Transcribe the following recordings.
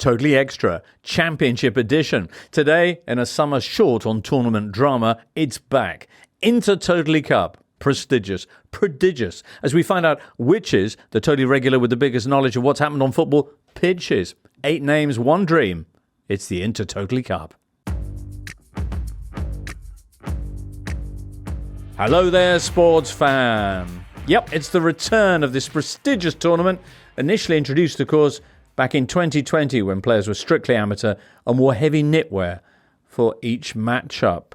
Totally Extra, Championship Edition. Today, in a summer short on tournament drama, it's back. Into Totally Cup. Prestigious, prodigious, as we find out which is the totally regular with the biggest knowledge of what's happened on football pitches. 8 names, 1 dream. It's the Inter Totally Cup. Hello there, sports fan. Yep, it's the return of this prestigious tournament, initially introduced, of course, back in 2020 when players were strictly amateur and wore heavy knitwear for each matchup.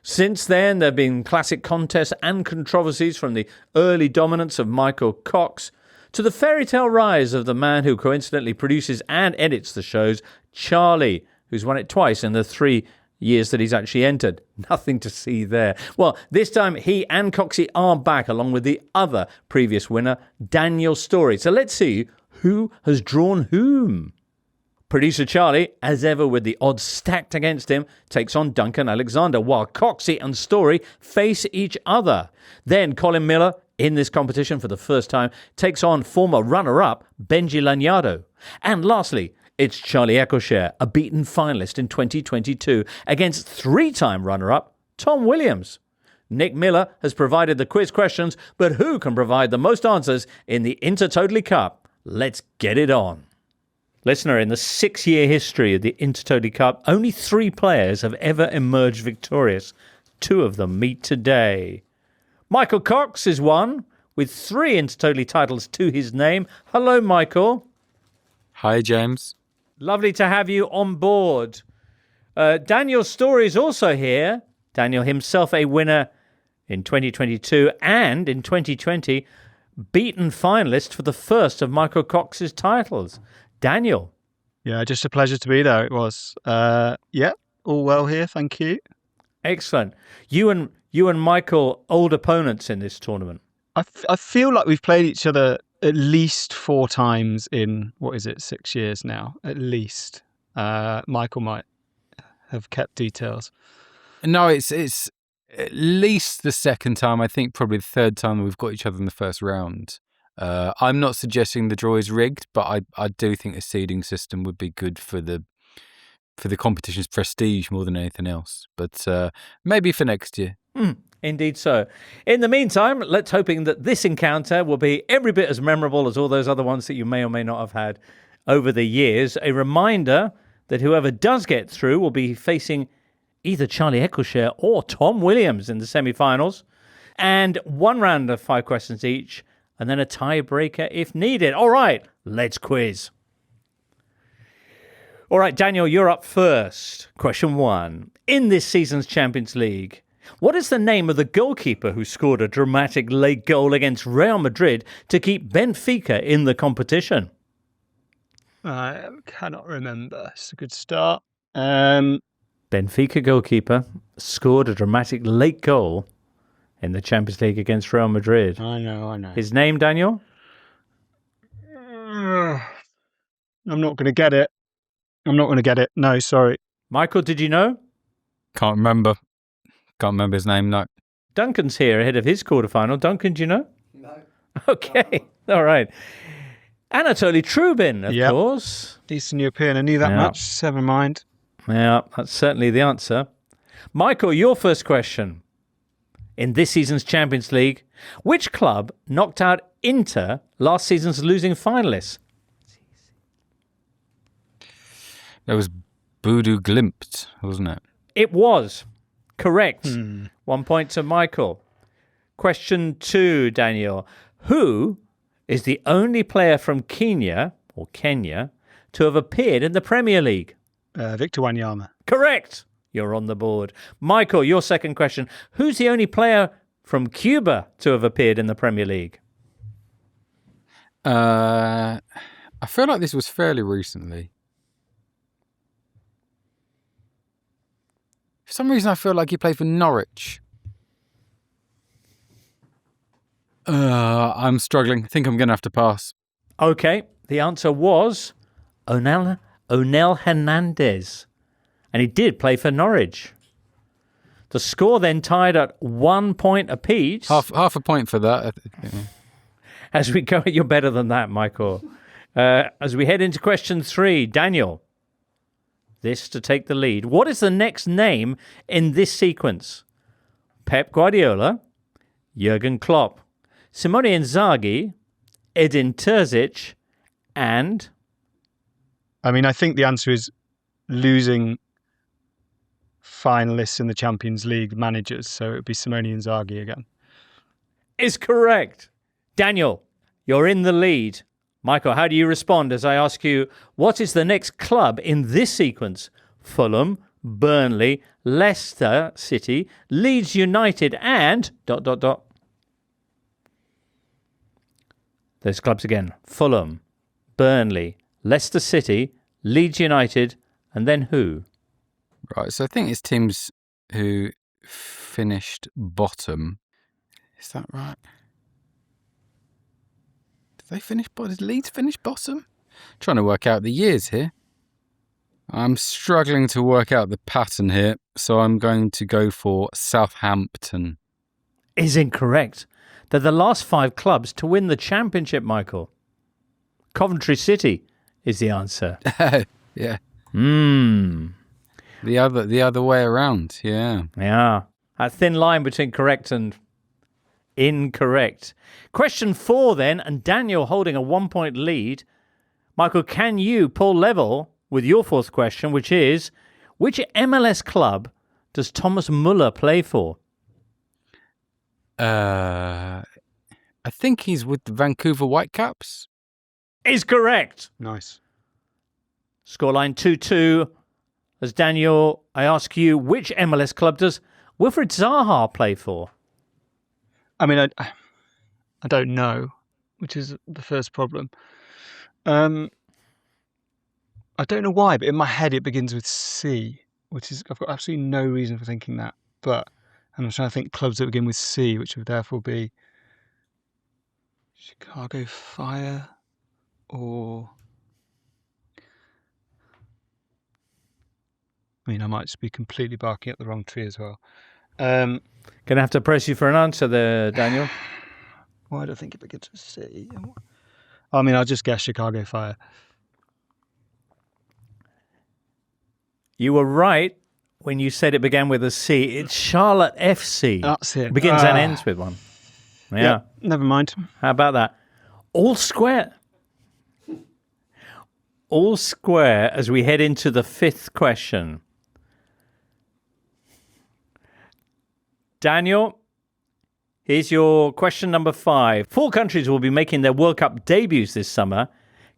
Since then, there have been classic contests and controversies, from the early dominance of Michael Cox to the fairy tale rise of the man who coincidentally produces and edits the shows, Charlie, who's won it twice in the 3 years that he's actually entered. Nothing to see there. Well, this time he and Coxie are back, along with the other previous winner, Daniel Storey. So let's see who has drawn whom. Producer Charlie, as ever with the odds stacked against him, takes on Duncan Alexander, while Coxie and Storey face each other. Then Colin Millar, in this competition for the first time, takes on former runner-up Benji Lanyado. And lastly, it's Charlie Eccleshare, a beaten finalist in 2022, against 3-time runner-up Tom Williams. Nick Miller has provided the quiz questions, but who can provide the most answers in the Inter Totally Cup? Let's get it on. Listener, in the 6-year history of the Inter Totally Cup, only 3 players have ever emerged victorious. 2 of them meet today. Michael Cox is one, with 3 Inter Totally titles to his name. Hello, Michael. Hi, James. Lovely to have you on board. Daniel Storey is also here. Daniel himself a winner in 2022 and in 2020, beaten finalist for the first of Michael Cox's titles. Daniel. Yeah, just a pleasure to be there. It was. Yeah, all well here. Thank you. Excellent. You and Michael, old opponents in this tournament. I feel like we've played each other at least 4 times in, 6 years now, at least. Michael might have kept details. No, it's at least the second time. I think probably the third time we've got each other in the first round. I'm not suggesting the draw is rigged, but I do think a seeding system would be good for the competition's prestige more than anything else. But maybe for next year. Indeed so. In the meantime, let's hoping that this encounter will be every bit as memorable as all those other ones that you may or may not have had over the years. A reminder that whoever does get through will be facing either Charlie Eccleshare or Tom Williams in the semi-finals. And 1 round of 5 questions each, and then a tiebreaker if needed. All right, let's quiz. All right, Daniel, you're up first. Question 1. In this season's Champions League, what is the name of the goalkeeper who scored a dramatic late goal against Real Madrid to keep Benfica in the competition? I cannot remember. It's a good start. Benfica goalkeeper scored a dramatic late goal in the Champions League against Real Madrid. I know. His name, Daniel? I'm not going to get it. No, sorry. Michael, did you know? Can't remember his name, no. Duncan's here ahead of his quarterfinal. Duncan, do you know? No. Okay, all right. Anatoly Trubin, of course. Eastern European. I knew that much. Never mind. Yeah, that's certainly the answer. Michael, your first question. In this season's Champions League, which club knocked out Inter, last season's losing finalists? That was Bodo Glimt, wasn't it? It was. Correct. 1 point to Michael. Question 2, Daniel. Who is the only player from Kenya to have appeared in the Premier League? Victor Wanyama. Correct. You're on the board. Michael, your second question. Who's the only player from Cuba to have appeared in the Premier League? I feel like this was fairly recently. For some reason, I feel like he played for Norwich. I'm struggling. I think I'm going to have to pass. Okay. The answer was Onel Hernandez. And he did play for Norwich. The score then tied at 1 point apiece. Half a point for that. As we go, you're better than that, Michael. As we head into question 3, Daniel, this to take the lead. What is the next name in this sequence? Pep Guardiola, Jurgen Klopp, Simone Inzaghi, Edin Terzic, and... I mean, I think the answer is losing finalists in the Champions League managers, so it would be Simone Inzaghi again. Is correct. Daniel, you're in the lead. Michael, how do you respond as I ask you, what is the next club in this sequence? Fulham, Burnley, Leicester City, Leeds United, and... ... Those clubs again. Fulham, Burnley, Leicester City, Leeds United, and then who? Right, so I think it's teams who finished bottom. Is that right? Did they finish bottom? Did Leeds finish bottom? Trying to work out the years here. I'm struggling to work out the pattern here, so I'm going to go for Southampton. Is incorrect. They're the last 5 clubs to win the championship, Michael. Coventry City is the answer. Yeah. The other way around, yeah. Yeah. A thin line between correct and incorrect. Question 4 then, and Daniel holding a 1-point lead. Michael, can you pull level with your 4th question, which is, which MLS club does Thomas Muller play for? I think he's with the Vancouver Whitecaps. Is correct. Nice. Scoreline 2-2. As Daniel, I ask you, which MLS club does Wilfried Zaha play for? I mean, I don't know, which is the first problem. I don't know why, but in my head it begins with C, which is, I've got absolutely no reason for thinking that. But I'm trying to think clubs that begin with C, which would therefore be Chicago Fire or... I mean, I might just be completely barking up the wrong tree as well. Gonna have to press you for an answer there, Daniel. Why do I think it begins with C? I mean, I'll just guess Chicago Fire. You were right when you said it began with a C. It's Charlotte FC. That's it. It begins and ends with one. Yeah. Never mind. How about that? All square. All square as we head into the 5th question. Daniel, here's your question number 5. 4 countries will be making their World Cup debuts this summer.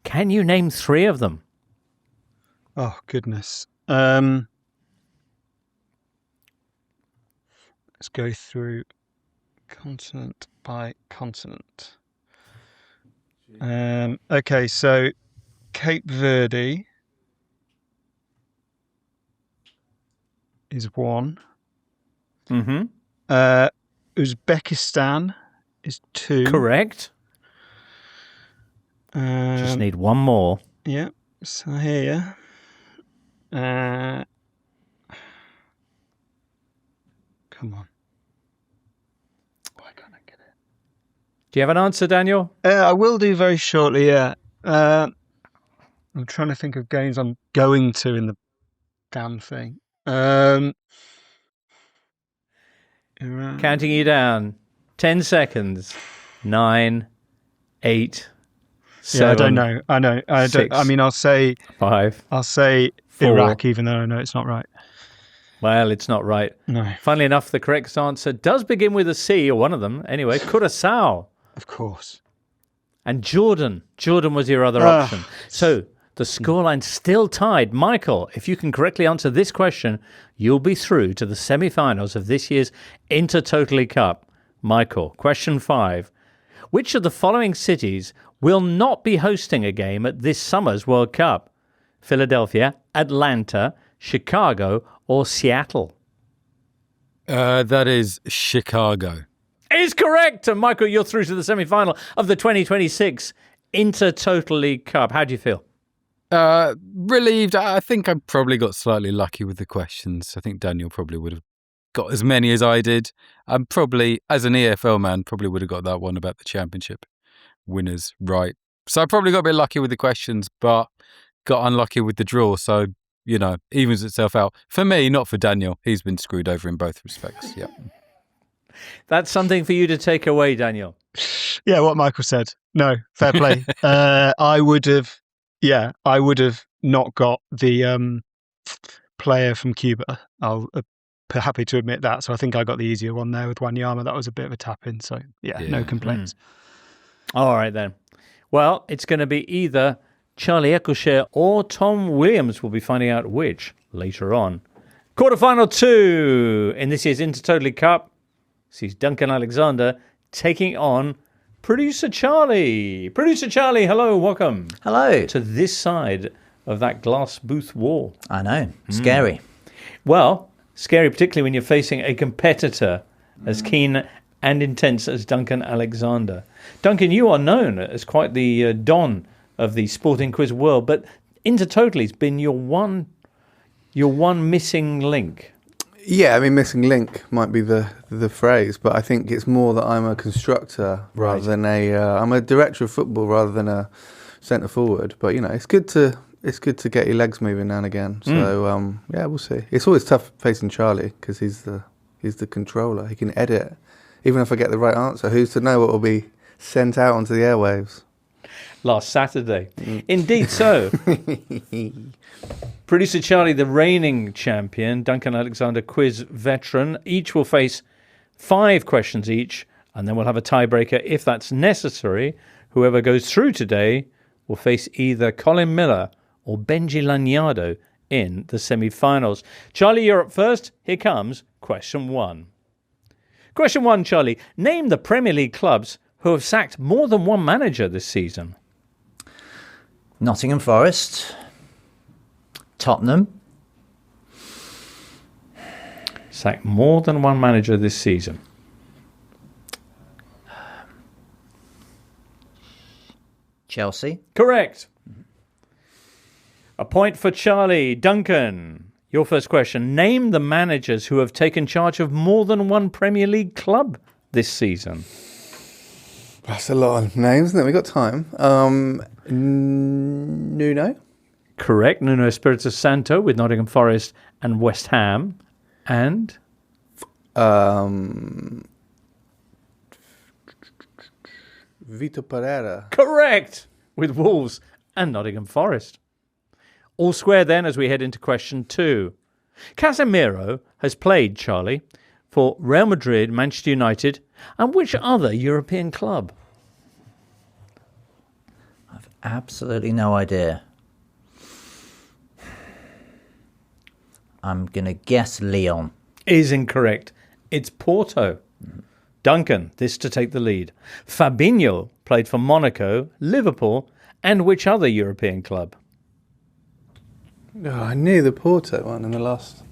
Can you name 3 of them? Oh, goodness. Let's go through continent by continent. Okay, so Cape Verde is 1. Mm-hmm. Uzbekistan is 2. Correct. Just need one more. Yeah, so here. Come on. Why can't I get it? Do you have an answer, Daniel? I will do very shortly, yeah. I'm trying to think of games I'm going to in the damn thing. Counting you down. 10 seconds. 9, 8, 7. Yeah, I don't know. I know. I don't. 6, I mean, I'll say 5. I'll say 4. Iraq, even though I know it's not right. Well, it's not right. No. Funnily enough, the correct answer does begin with a C, or one of them. Anyway, Curaçao. Of course. And Jordan. Jordan was your other option. So the scoreline still tied. Michael, if you can correctly answer this question, you'll be through to the semi-finals of this year's Intertotally Cup. Michael, question 5. Which of the following cities will not be hosting a game at this summer's World Cup? Philadelphia, Atlanta, Chicago, or Seattle? That is Chicago. Is correct. And Michael, you're through to the semi-final of the 2026 Intertotally Cup. How do you feel? Relieved. I think I probably got slightly lucky with the questions. I think Daniel probably would have got as many as I did. I'm probably, as an EFL man, probably would have got that one about the championship winners right. So I probably got a bit lucky with the questions, but got unlucky with the draw. So evens itself out. For me, not for Daniel. He's been screwed over in both respects. Yeah. That's something for you to take away, Daniel. Yeah, what Michael said. No, fair play. I would have not got the player from Cuba. I'll happy to admit that. So I think I got the easier one there with Wanyama. That was a bit of a tap in. So no complaints. All right then. Well, it's going to be either Charlie Eccleshare or Tom Williams. We'll be finding out which later on. Quarterfinal 2 in this year's Intertotally Cup sees Duncan Alexander taking on Producer Charlie. Producer Charlie, hello, welcome. Hello. To this side of that glass booth wall. I know. Scary. Well, scary particularly when you're facing a competitor as keen and intense as Duncan Alexander. Duncan, you are known as quite the don of the sporting quiz world, but Intertotally's been your one missing link. Yeah, I mean, missing link might be the phrase, but I think it's more that I'm a constructor rather than I'm a director of football rather than a centre forward. But it's good to get your legs moving now and again. So we'll see. It's always tough facing Charlie because he's the controller. He can edit, even if I get the right answer. Who's to know what will be sent out onto the airwaves? Last Saturday. Indeed so. Producer Charlie, the reigning champion, Duncan Alexander, quiz veteran. Each will face 5 questions each, and then we'll have a tiebreaker if that's necessary. Whoever goes through today will face either Colin Millar or Benji Lanyado in the semi-finals. Charlie, you're up first. Here comes question 1. Question 1, Charlie. Name the Premier League clubs who have sacked more than one manager this season. Nottingham Forest. Tottenham. Sacked more than one manager this season. Chelsea. Correct. A point for Charlie. Duncan, your first question. Name the managers who have taken charge of more than one Premier League club this season. That's a lot of names, isn't it? We've got time. Nuno. Correct. Nuno Espirito Santo with Nottingham Forest and West Ham. And? Vitor Pereira. Correct. With Wolves and Nottingham Forest. All square then as we head into question 2. Casemiro has played, Charlie, for Real Madrid, Manchester United, and which other European club? I've absolutely no idea. I'm going to guess Lyon. Is incorrect. It's Porto. Duncan, this to take the lead. Fabinho played for Monaco, Liverpool, and which other European club? Oh, I knew the Porto one in the last.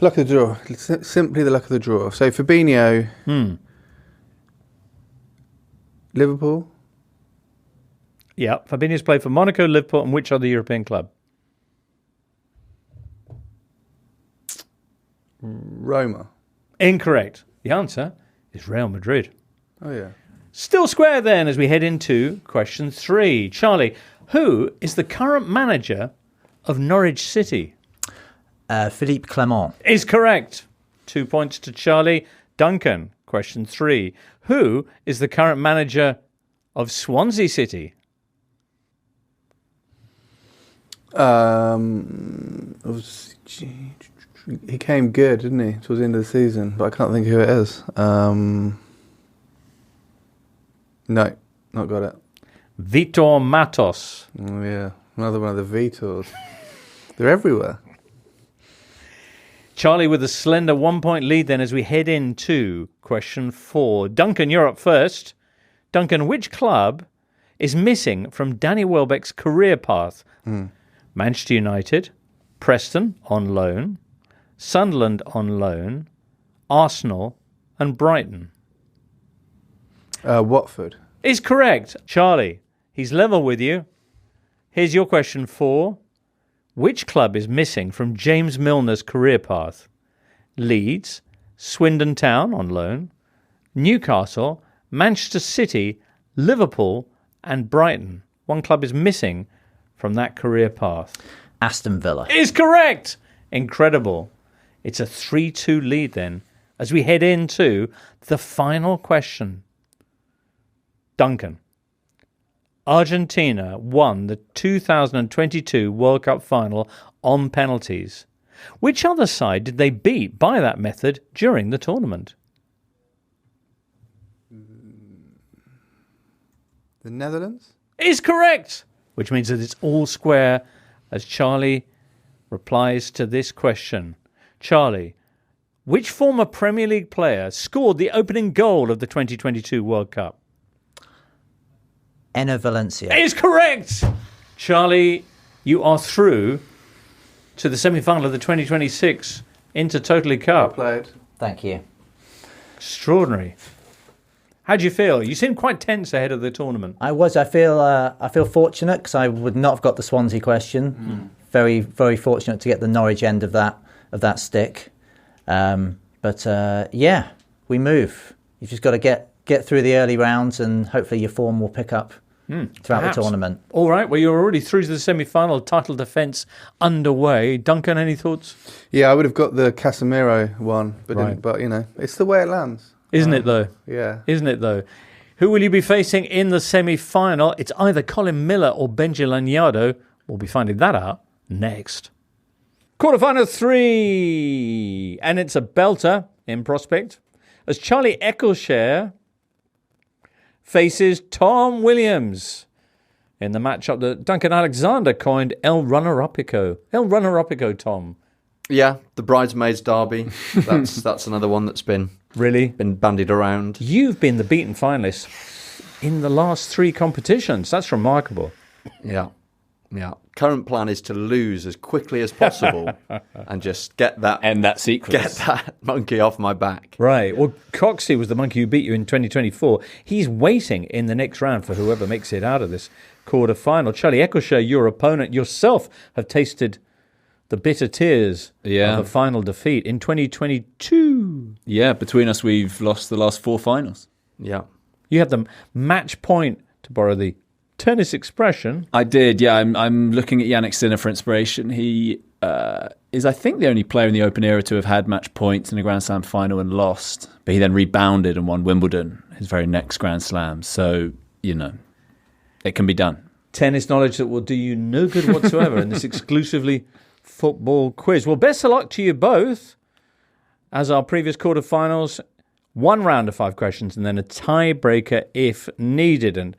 Luck of the draw. Simply the luck of the draw. So Fabinho. Liverpool. Yeah, Fabinho's played for Monaco, Liverpool, and which other European club? Roma. Incorrect. The answer is Real Madrid. Oh, yeah. Still square then as we head into question 3. Charlie, who is the current manager of Norwich City? Philippe Clement. Is correct. 2 points to Charlie. Duncan, question 3. Who is the current manager of Swansea City? He came good, didn't he, towards the end of the season, but I can't think who it is. No, not got it. Vitor Matos. Oh, yeah, another one of the Vitors. They're everywhere. Charlie with a slender 1 point lead then as we head into question 4. Duncan, you're up first. Duncan, which club is missing from Danny Welbeck's career path? Manchester United, Preston on loan, Sunderland on loan, Arsenal and Brighton. Watford. Is correct. Charlie, he's level with you. Here's your question 4. Which club is missing from James Milner's career path? Leeds, Swindon Town on loan, Newcastle, Manchester City, Liverpool and Brighton. One club is missing from that career path. Aston Villa. Is correct. Incredible. It's a 3-2 lead then as we head into the final question. Duncan, Argentina won the 2022 World Cup final on penalties. Which other side did they beat by that method during the tournament? The Netherlands? Is correct, which means that it's all square as Charlie replies to this question. Charlie, which former Premier League player scored the opening goal of the 2022 World Cup? Enner Valencia. Is correct. Charlie, you are through to the semi-final of the 2026 Inter Totally Cup. Well played. Thank you. Extraordinary. How do you feel? You seem quite tense ahead of the tournament. I feel fortunate because I would not have got the Swansea question. Very, very fortunate to get the Norwich end of that stick. But we move. You've just got to get through the early rounds, and hopefully your form will pick up throughout perhaps the tournament. All right. Well, you're already through to the semi-final. Title defence underway. Duncan, any thoughts? Yeah, I would have got the Casemiro one, but Right. but it's the way it lands. Isn't it, though? Yeah. Isn't it, though? Who will you be facing in the semi-final? It's either Colin Millar or Benji Lanyado. We'll be finding that out next. Quarterfinal 3. And it's a belter in prospect as Charlie Eccleshare faces Tom Williams in the matchup that Duncan Alexander coined El Runner-Upico. El Runner-Upico, Tom. Yeah, the bridesmaids derby. That's another one that's been Really? bandied around. You've been the beaten finalist in the last 3 competitions. That's remarkable. Yeah. Current plan is to lose as quickly as possible and just get that sequence. Get that monkey off my back. Right. Well, Coxie was the monkey who beat you in 2024. He's waiting in the next round for whoever makes it out of this quarter-final. Charlie Eccleshare, your opponent, yourself have tasted the bitter tears of a final defeat in 2022. Yeah, between us, we've lost the last 4 finals. Yeah. You had the match point, to borrow the tennis expression. I did, yeah. I'm looking at Yannick Sinner for inspiration. He is, I think, the only player in the Open era to have had match points in a Grand Slam final and lost. But he then rebounded and won Wimbledon, his very next Grand Slam. So, it can be done. Tennis knowledge that will do you no good whatsoever in this exclusively football quiz. Well, best of luck to you both. As our previous quarterfinals, 1 round of 5 questions and then a tiebreaker if needed. And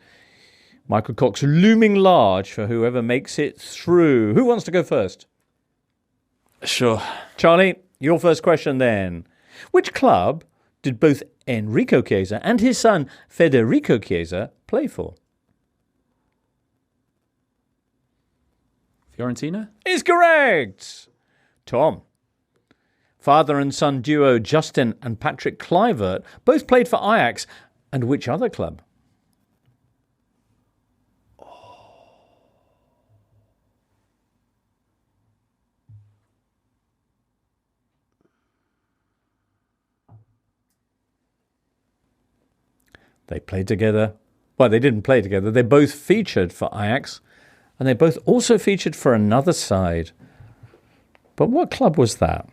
Michael Cox looming large for whoever makes it through. Who wants to go first? Sure. Charlie, your first question then. Which club did both Enrico Chiesa and his son Federico Chiesa play for? Fiorentina? Is correct. Tom. Father and son duo Justin and Patrick Kluivert both played for Ajax. And which other club? They played together. Well, they didn't play together. They both featured for Ajax, and they both also featured for another side. But what club was that?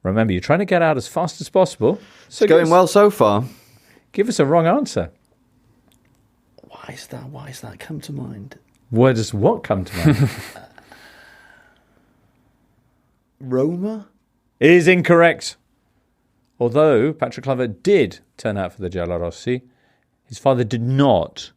Remember, you're trying to get out as fast as possible. So It's going well so far. Give us a wrong answer. Why is that come to mind? Where does what come to mind? Roma? Is incorrect. Although Patrick Kluivert did turn out for the Giallorossi, his father did not.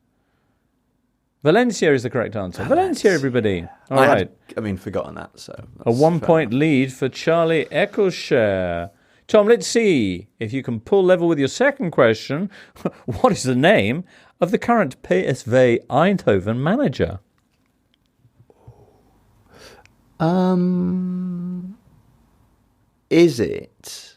Valencia is the correct answer. Valencia, everybody. All right. Forgotten that. So A 1-point lead for Charlie Eccleshare. Tom, let's see if you can pull level with your second question. What is the name of the current PSV Eindhoven manager? Is it?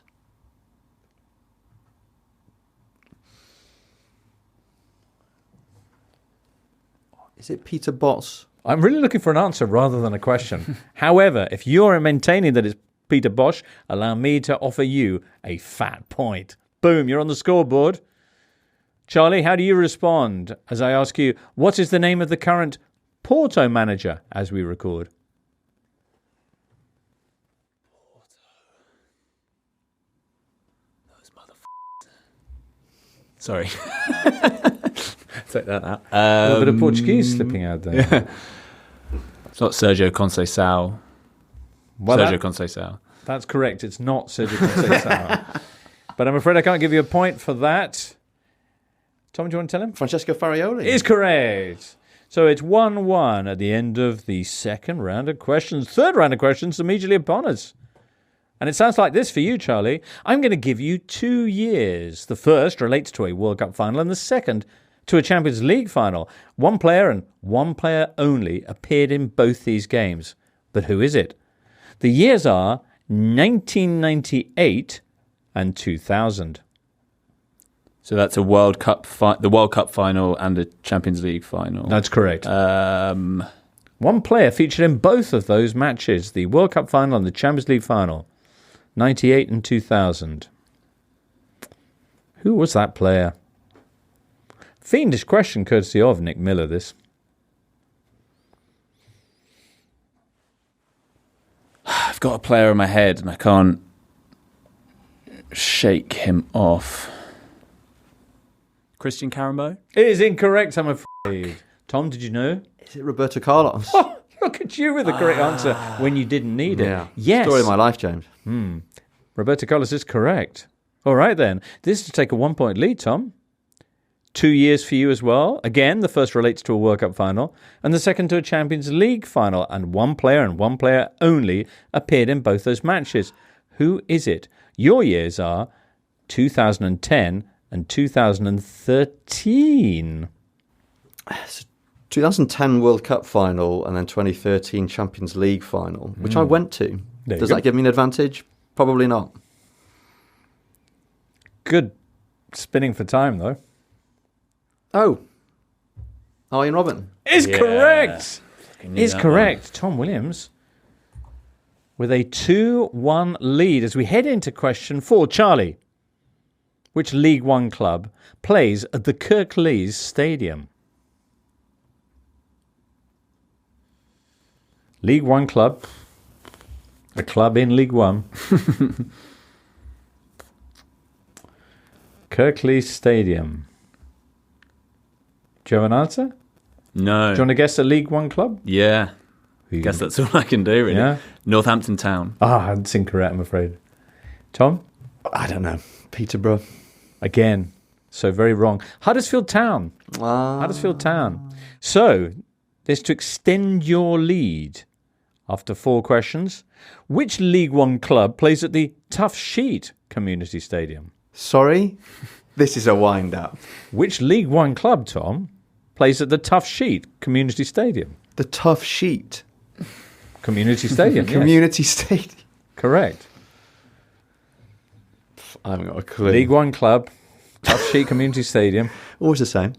Is it Peter Bosz? I'm really looking for an answer rather than a question. However, if you're maintaining that it's Peter Bosz, allow me to offer you a fat point. Boom, you're on the scoreboard. Charlie, how do you respond as I ask you, what is the name of the current Porto manager as we record? Sorry. Take that out. A little bit of Portuguese slipping out there. Yeah. It's not Sergio Conceição. Well, Sergio Conceição. that's correct. It's not Sergio Conceição. But I'm afraid I can't give you a point for that. Tom, do you want to tell him? Francesco Farioli. Is correct. So it's 1-1 at the end of the second round of questions. Third round of questions immediately upon us. And it sounds like this for you, Charlie. I'm going to give you 2 years. The first relates to a World Cup final and the second to a Champions League final. One player and one player only appeared in both these games. But who is it? The years are 1998 and 2000. So that's a World Cup, the World Cup final and a Champions League final. That's correct. Um, One player featured in both of those matches, the World Cup final and the Champions League final, 98 and 2000. Who was that player? Fiendish question courtesy of Nick Miller, this. I've got a player in my head and I can't shake him off. Christian Carambo? It is incorrect, I'm afraid. Tom, did you know? Is it Roberto Carlos? Oh, look at you with the correct answer when you didn't need it. Yeah. Yes. Story of my life, James. Roberto Carlos is correct. All right, then. This is to take a 1-point lead, Tom. 2 years for you as well. Again, the first relates to a World Cup final, and the second to a Champions League final, and one player only appeared in both those matches. Who is it? Your years are 2010 and 2013. 2010 World Cup final and then 2013 Champions League final, which I went to. Does that give me an advantage? Probably not. Good spinning for time, though. Oh. Ian Robin. Is correct. Fucking knew Is that correct. Tom Williams with a 2-1 lead as we head into question 4. Charlie, which League One club plays at the Kirklees Stadium? League One club. A club in League One. Kirklees Stadium. Do you have an answer? No. Do you want to guess a League One club? Yeah. I guess that's all I can do, really. Yeah. Northampton Town. That's incorrect, I'm afraid. Tom? I don't know. Peterborough. Again, so very wrong. Huddersfield Town. Huddersfield Town. So, this to extend your lead. After 4 questions, which League One club plays at the Tough Sheet Community Stadium? Sorry? This is a wind-up. Which League One club, Tom, plays at the Tough Sheet Community Stadium? The Tough Sheet. Community Stadium, yes. Community Stadium. Correct. I haven't got a clue. League One club, Tough Sheet Community Stadium. Always the same.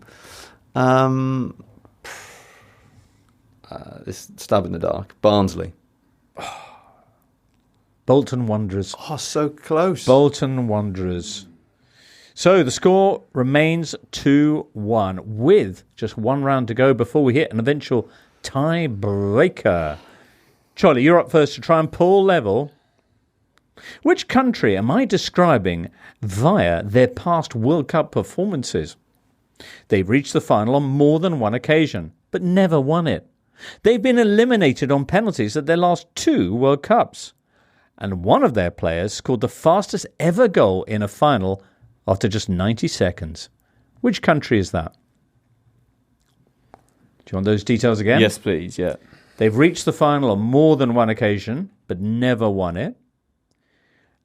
This stab in the dark. Barnsley. Bolton Wanderers. Oh, so close. Bolton Wanderers. So the score remains 2-1 with just 1 round to go before we hit an eventual tiebreaker. Charlie, you're up first to try and pull level. Which country am I describing via their past World Cup performances? They've reached the final on more than one occasion, but never won it. They've been eliminated on penalties at their last 2 World Cups. And one of their players scored the fastest ever goal in a final after just 90 seconds. Which country is that? Do you want those details again? Yes, please, yeah. They've reached the final on more than one occasion, but never won it.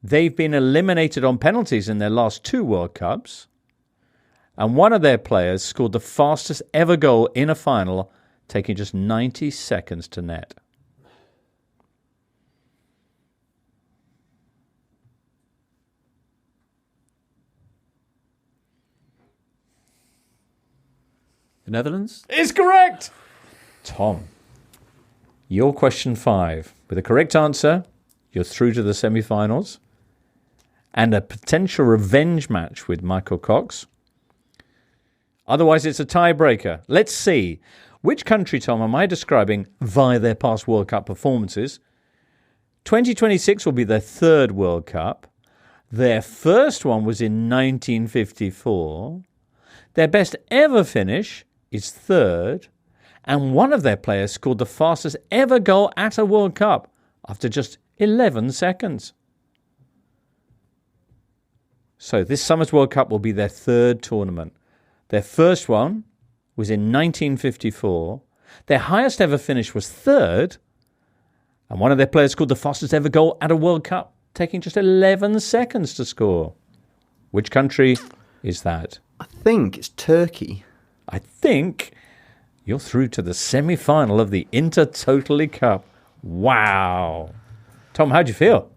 They've been eliminated on penalties in their last 2 World Cups. And one of their players scored the fastest ever goal in a final, taking just 90 seconds to net. The Netherlands? Is correct! Tom, your question 5. With a correct answer, you're through to the semi-finals and a potential revenge match with Michael Cox. Otherwise, it's a tiebreaker. Let's see. Which country, Tom, am I describing via their past World Cup performances? 2026 will be their third World Cup. Their first one was in 1954. Their best ever finish is third. And one of their players scored the fastest ever goal at a World Cup after just 11 seconds. So this summer's World Cup will be their third tournament. Their first one was in 1954. Their highest ever finish was third. And one of their players scored the fastest ever goal at a World Cup, taking just 11 seconds to score. Which country is that? I think it's Turkey. I think you're through to the semi-final of the Intertotally Cup. Wow. Tom, how'd you feel?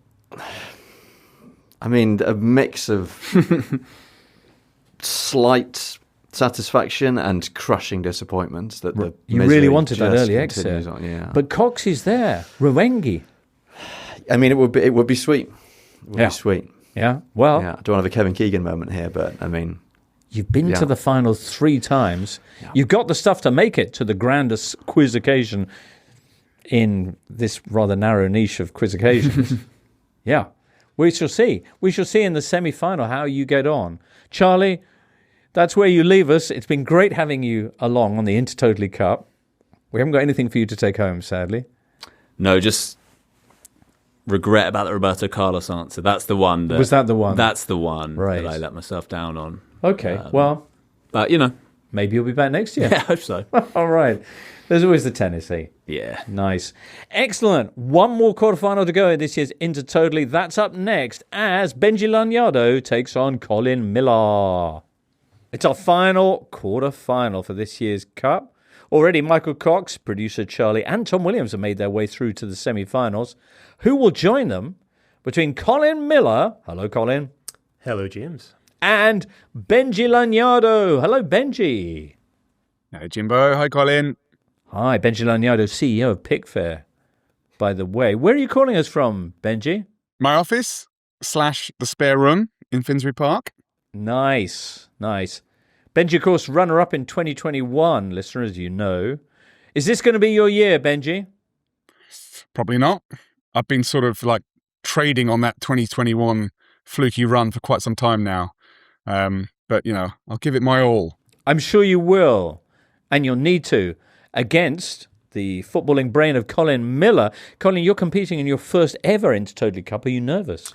I mean, a mix of slight satisfaction and crushing disappointment that the you really wanted that just early continues exit. on, yeah. But Cox is there. Rwengi. I mean, it would be sweet. It would Yeah. be sweet. Yeah. Well, Yeah, I don't have a Kevin Keegan moment here, but I mean, you've been Yeah. to the final 3 times. Yeah. You've got the stuff to make it to the grandest quiz occasion in this rather narrow niche of quiz occasions. Yeah. We shall see. We shall see in the semi-final how you get on. Charlie, that's where you leave us. It's been great having you along on the Intertotally Cup. We haven't got anything for you to take home, sadly. No, just regret about the Roberto Carlos answer. That's the one. Was that the one? That's the one Right. that I let myself down on. Okay, well, But, you know. maybe you'll be back next year. Yeah, I hope so. All right. There's always the tennis, eh? Yeah. Nice. Excellent. One more quarterfinal to go in this year's Intertotally. That's up next as Benji Lanyado takes on Colin Millar. It's our final quarterfinal for this year's Cup. Already Michael Cox, producer Charlie, and Tom Williams have made their way through to the semi-finals. Who will join them between Colin Millar, hello Colin, Hello, James. and Benji Lanyado. Hello Benji. Hi, Jimbo. Hi, Colin. Hi, Benji Lanyado, CEO of Pickfair. By the way, where are you calling us from, Benji? My office / the spare room in Finsbury Park. Nice, nice. Benji, of course, runner-up in 2021, listeners, as you know. Is this going to be your year, Benji? Probably not. I've been sort of like trading on that 2021 fluky run for quite some time now. But, you know, I'll give it my all. I'm sure you will, and you'll need to, against the footballing brain of Colin Millar. Colin, you're competing in your first ever Intertotally Cup. Are you nervous?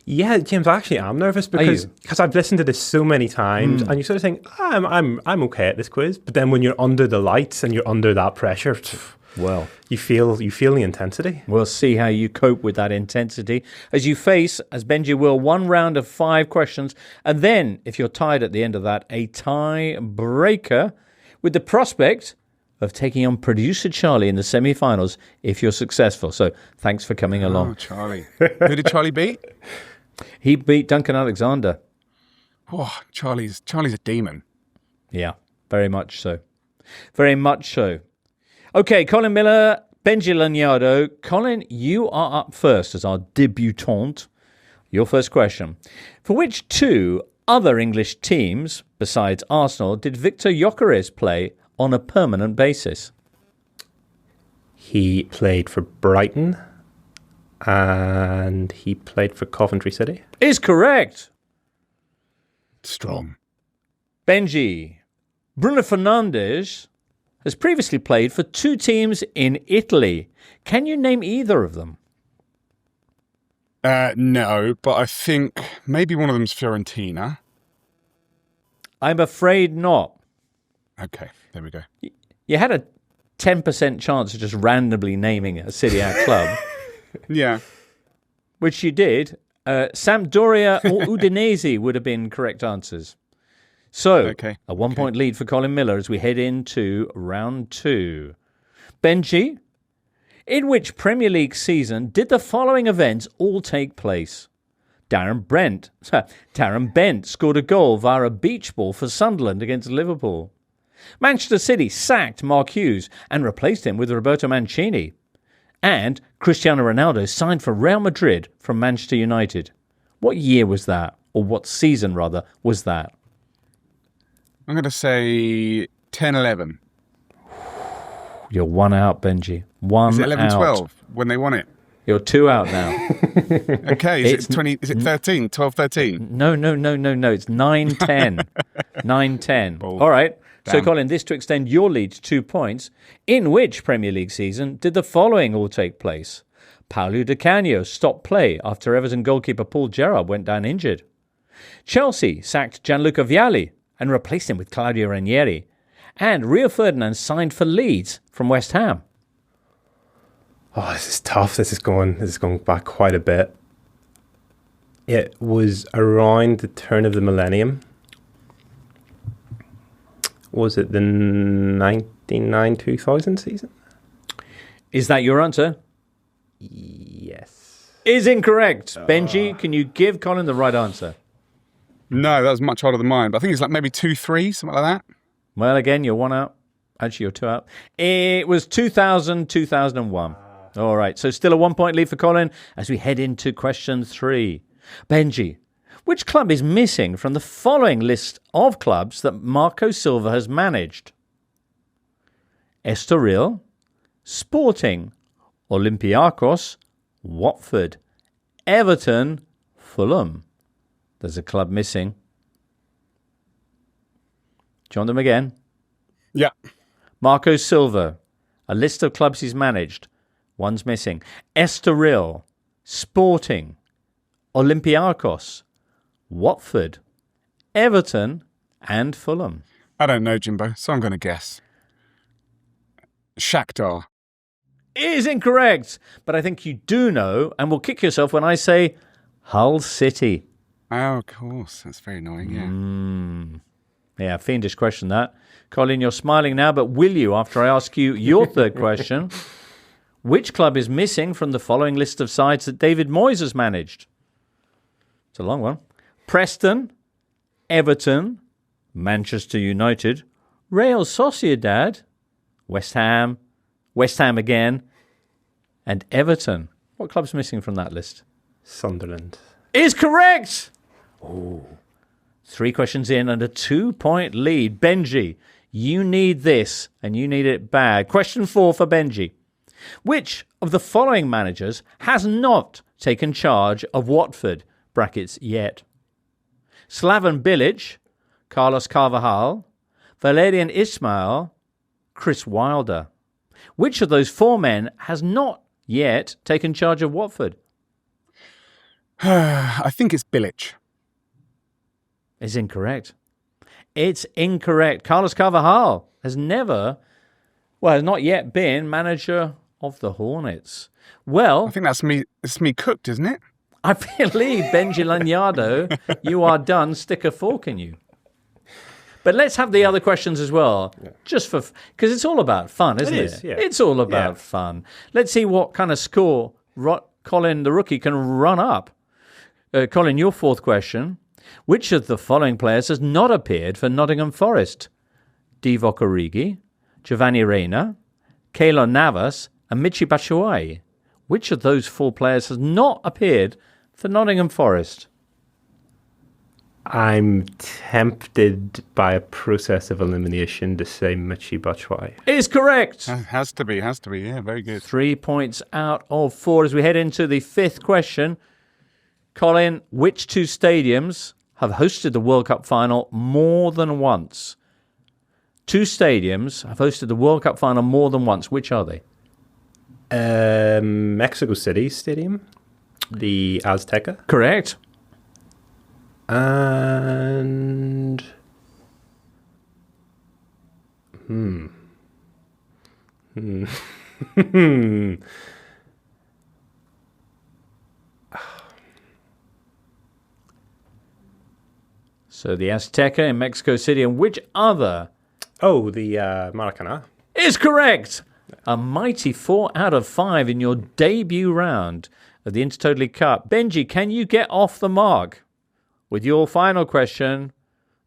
Yeah, James, I actually am nervous because I've listened to this so many times, and you sort of think, I'm okay at this quiz, but then when you're under the lights and you're under that pressure, Well, you feel the intensity. we'll see how you cope with that intensity as you face, as Benji will, 1 round of 5 questions, and then, if you're tied at the end of that, a tie-breaker with the prospect of taking on producer Charlie in the semi-finals if you're successful. So thanks for coming along. Oh, Charlie. Who did Charlie beat? He beat Duncan Alexander. Oh, Charlie's a demon. Yeah, very much so. Very much so. Okay, Colin Millar, Benji Lanyado. Colin, you are up first as our debutante. Your first question. For which 2 other English teams, besides Arsenal, did Victor Gyökeres play on a permanent basis? He played for Brighton and he played for Coventry City. Is correct. Strong. Benji, Bruno Fernandes has previously played for 2 teams in Italy. Can you name either of them? No, but I think maybe one of them's Fiorentina. I'm afraid not. Okay, there we go. You had a 10% chance of just randomly naming a Serie A club, Yeah. which you did. Sampdoria or Udinese would have been correct answers. So, Okay. a 1-point lead for Colin Millar as we head into round 2. Benji, in which Premier League season did the following events all take place? Darren Bent scored a goal via a beach ball for Sunderland against Liverpool. Manchester City sacked Mark Hughes and replaced him with Roberto Mancini. And Cristiano Ronaldo signed for Real Madrid from Manchester United. What year was that? Or what season, rather, was that? I'm going to say 10-11. You're one out, Benji. One Is it 11, out. 12 when they won it? You're 2 out now. Okay, is it 13? 12, 13? No. It's 9-10. 9-10. All right. So, Damn. Colin, this to extend your lead to 2 points. In which Premier League season did the following all take place? Paulo Di Canio stopped play after Everton goalkeeper Paul Gerrard went down injured. Chelsea sacked Gianluca Vialli and replaced him with Claudio Ranieri. And Rio Ferdinand signed for Leeds from West Ham. Oh, this is tough. This is going back quite a bit. It was around the turn of the millennium. Was it the 1999-2000 season? Is that your answer? Yes. Is incorrect. Benji, can you give Colin the right answer? No, that was much harder than mine. But I think it's like maybe 2-3, something like that. Well, again, you're 1 out. Actually, you're 2 out. It was 2000-2001. All right, so still a 1 point lead for Colin as we head into question 3. Benji, which club is missing from the following list of clubs that Marco Silva has managed? Estoril, Sporting, Olympiacos, Watford, Everton, Fulham. There's a club missing. Do you want them again? Yeah. Marco Silva, a list of clubs he's managed. One's missing. Estoril, Sporting, Olympiacos, Watford, Everton, and Fulham. I don't know, Jimbo, so I'm going to guess. Shakhtar. Is incorrect, but I think you do know, and will kick yourself when I say Hull City. Oh, of course. That's very annoying, yeah. Yeah, fiendish question that. Colin, you're smiling now, but will you, after I ask you your third question, which club is missing from the following list of sides that David Moyes has managed? It's a long one. Preston, Everton, Manchester United, Real Sociedad, West Ham again, and Everton. What club's missing from that list? Sunderland. Is correct! Oh. 3 questions in and a 2-point lead. Benji, you need this, and you need it bad. Question 4 for Benji. Which of the following managers has not taken charge of Watford, brackets, yet? Slaven Bilic, Carlos Carvajal, Valerian Ismail, Chris Wilder. Which of those 4 men has not yet taken charge of Watford? I think it's Bilic. Is incorrect. It's incorrect. Carlos Carvajal has not yet been manager of the Hornets. Well, I think that's me. It's me cooked, isn't it? I believe, Benji Lanyado, you are done. Stick a fork in you. But let's have the other questions as well, just for because it's all about fun, isn't it? Yeah. It's all about fun. Let's see what kind of score Colin, the rookie, can run up. Colin, your 4th question. Which of the following players has not appeared for Nottingham Forest? Divock Origi, Giovanni Reina, Keylor Navas, and Michy Batshuayi. Which of those 4 players has not appeared for Nottingham Forest? I'm tempted by a process of elimination to say Michy Batshuayi. Is correct. Has to be. Yeah, very good. 3 points out of 4 as we head into the 5th question. Colin, which 2 stadiums have hosted the World Cup final more than once? 2 stadiums have hosted the World Cup final more than once. Which are they? Mexico City Stadium, the Azteca. Correct. And So the Azteca in Mexico City, and which other? Oh, the Maracana. Is correct. A mighty 4 out of 5 in your debut round of the Intertotally Cup. Benji, can you get off the mark with your final question?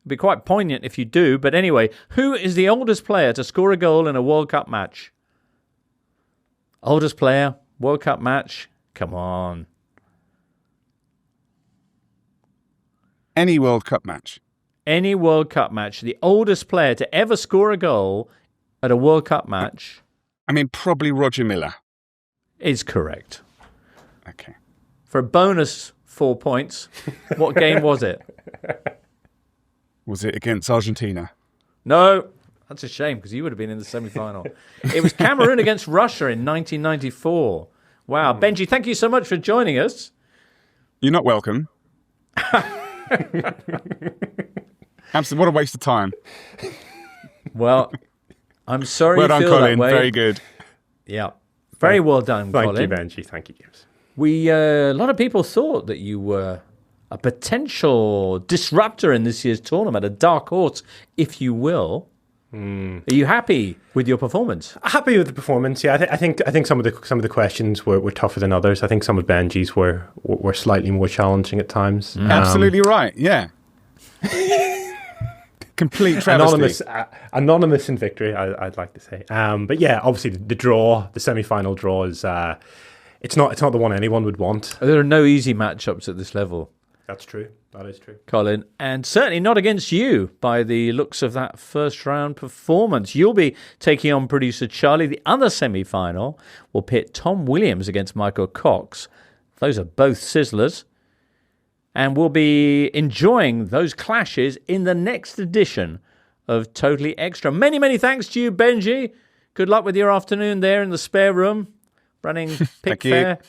It'd be quite poignant if you do, but anyway, who is the oldest player to score a goal in a World Cup match? Oldest player, World Cup match? Come on. Any World Cup match. Any World Cup match. The oldest player to ever score a goal at a World Cup match. I mean, probably Roger Miller. Is correct. Okay. For a bonus 4 points, what game was it? Was it against Argentina? No, that's a shame because you would have been in the semi-final. It was Cameroon against Russia in 1994. Wow. Benji, thank you so much for joining us. You're not welcome. Absolutely, what a waste of time. Well, I'm sorry well you done, feel Colin. that way. Very good. Yeah. Very well done, Thank Colin. you, Benji. Thank you, James. A lot of people thought that you were a potential disruptor in this year's tournament, a dark horse, if you will. Are you happy with your performance? Happy with the performance. Yeah, I think some of the questions were tougher than others. I think some of Benji's were slightly more challenging at times. Absolutely right. Yeah. Complete travesty. Anonymous in victory, I'd like to say. But yeah, obviously the semi-final draw is it's not the one anyone would want. There are no easy matchups at this level. That's true. That is true, Colin, and certainly not against you by the looks of that first round performance. You'll be taking on producer Charlie. The other semi-final will pit Tom Williams against Michael Cox. Those are both sizzlers. And we'll be enjoying those clashes in the next edition of Totally Extra. Many, many thanks to you, Benji. Good luck with your afternoon there in the spare room, running Pick Fair.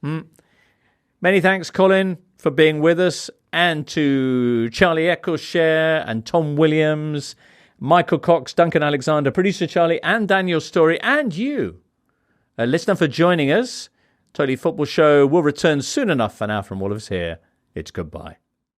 Many thanks, Colin, for being with us, and to Charlie Eccleshare and Tom Williams, Michael Cox, Duncan Alexander, producer Charlie, and Daniel Storey, and you, a listener, for joining us. Totally Football Show will return soon enough. For now, from all of us here, it's goodbye.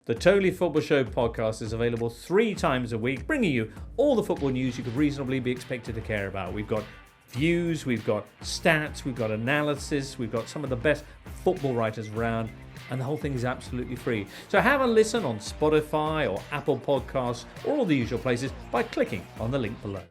The Totally Football Show podcast is available 3 times a week, bringing you all the football news you could reasonably be expected to care about. We've got views, we've got stats, we've got analysis, we've got some of the best football writers around, and the whole thing is absolutely free. So have a listen on Spotify or Apple Podcasts or all the usual places by clicking on the link below.